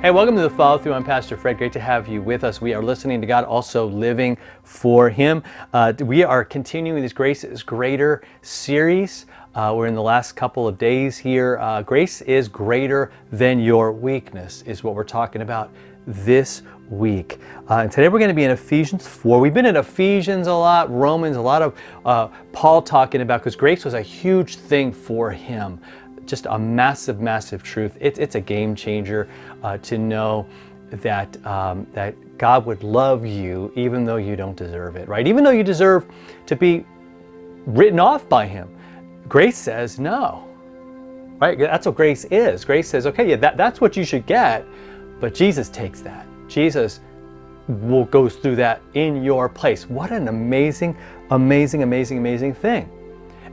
Hey, welcome to the Follow Through. I'm Pastor Fred. Great to have you with us. We are listening to God, also living for Him. We are continuing this Grace is Greater series. We're in the last couple of days here. Grace is greater than your weakness is what we're talking about this week. And today we're going to be in Ephesians 4. We've been in Ephesians a lot, Romans, a lot of Paul talking about, because grace was a huge thing for him. Just a massive, massive truth. It's a game changer to know that that God would love you even though you don't deserve it, right? Even though you deserve to be written off by Him. Grace says no, right? That's what grace is. Grace says, okay, yeah, that's what you should get, but Jesus takes that. Jesus goes through that in your place. What an amazing, amazing, amazing, amazing thing.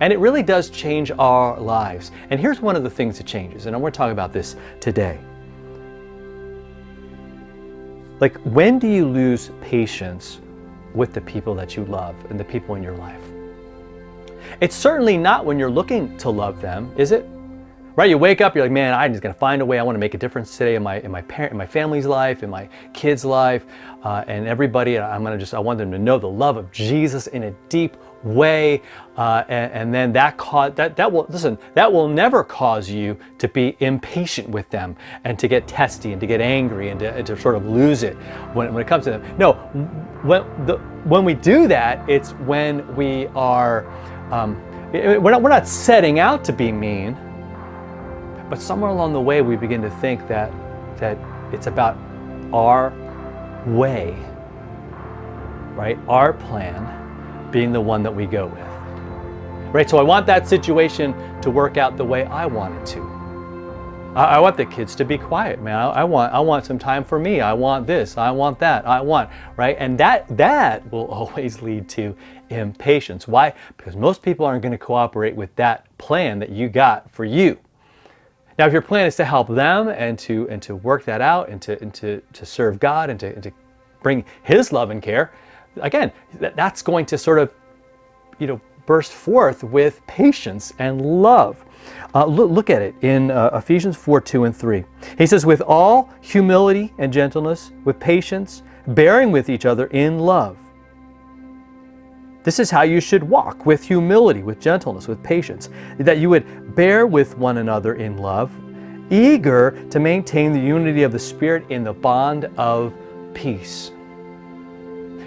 And it really does change our lives. And here's one of the things that changes, and I want to talk about this today. Like, when do you lose patience with the people that you love and the people in your life? It's certainly not when you're looking to love them, is it? Right? You wake up, you're like, man, I'm just going to find a way. I want to make a difference today in my family's life, in my kids' life, and everybody. I want them to know the love of Jesus in a deep way, and then that will never cause you to be impatient with them and to get testy and to get angry and to sort of lose it when it comes to them. No, when we do that, it's when we are we're not setting out to be mean. But somewhere along the way, we begin to think that it's about our way, right? Our plan being the one that we go with, right? So I want that situation to work out the way I want it to. I want the kids to be quiet, man. I want some time for me. I want this. I want that. Right? And that will always lead to impatience. Why? Because most people aren't going to cooperate with that plan that you got for you. Now, if your plan is to help them and to work that out and to serve God and to bring His love and care, again, that's going to sort of, burst forth with patience and love. Look at it in Ephesians 4:2-3. He says, with all humility and gentleness, with patience, bearing with each other in love. This is how you should walk, with humility, with gentleness, with patience, that you would bear with one another in love, eager to maintain the unity of the Spirit in the bond of peace.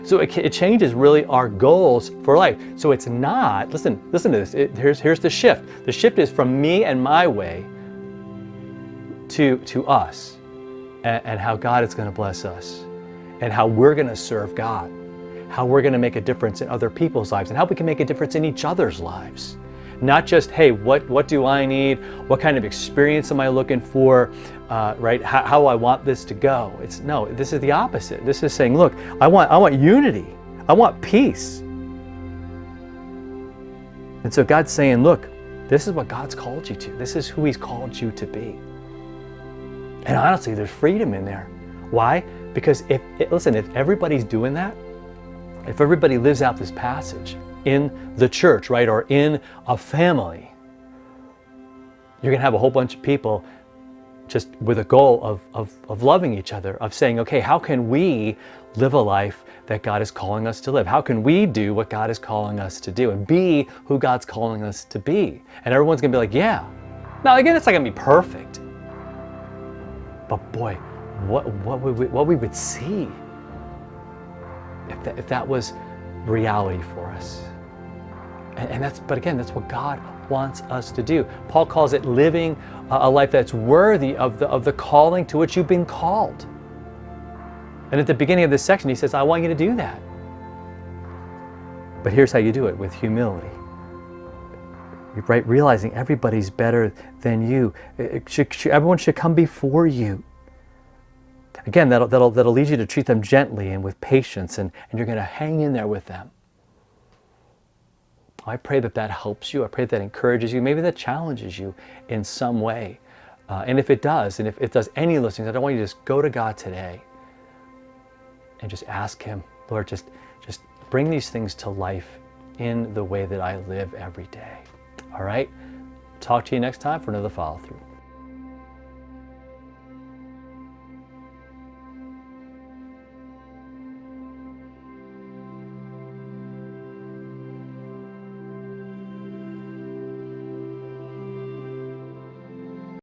So it changes really our goals for life. So it's not, listen to this, here's the shift. The shift is from me and my way to us and how God is going to bless us and how we're going to serve God. How we're going to make a difference in other people's lives and how we can make a difference in each other's lives. Not just, hey, what do I need? What kind of experience am I looking for? Right? How I want this to go. This is the opposite. This is saying, look, I want unity. I want peace. And so God's saying, look, this is what God's called you to. This is who He's called you to be. And honestly, there's freedom in there. Why? Because if everybody's doing that, if everybody lives out this passage in the church, right, or in a family, you're going to have a whole bunch of people just with a goal of loving each other, of saying, okay, how can we live a life that God is calling us to live? How can we do what God is calling us to do and be who God's calling us to be? And everyone's going to be like, yeah. Now, again, it's not going to be perfect. But boy, what we would see if that was reality for us. And that's what God wants us to do. Paul calls it living a life that's worthy of the calling to which you've been called. And at the beginning of this section, he says, I want you to do that. But here's how you do it, with humility. Right? Realizing everybody's better than you. Everyone should come before you. Again, that'll lead you to treat them gently and with patience, and you're going to hang in there with them. I pray that helps you. I pray that encourages you. Maybe that challenges you in some way. And if it does, and if it does any of those things, I want you to just go to God today and just ask Him, Lord, just bring these things to life in the way that I live every day. All right? Talk to you next time for another follow through.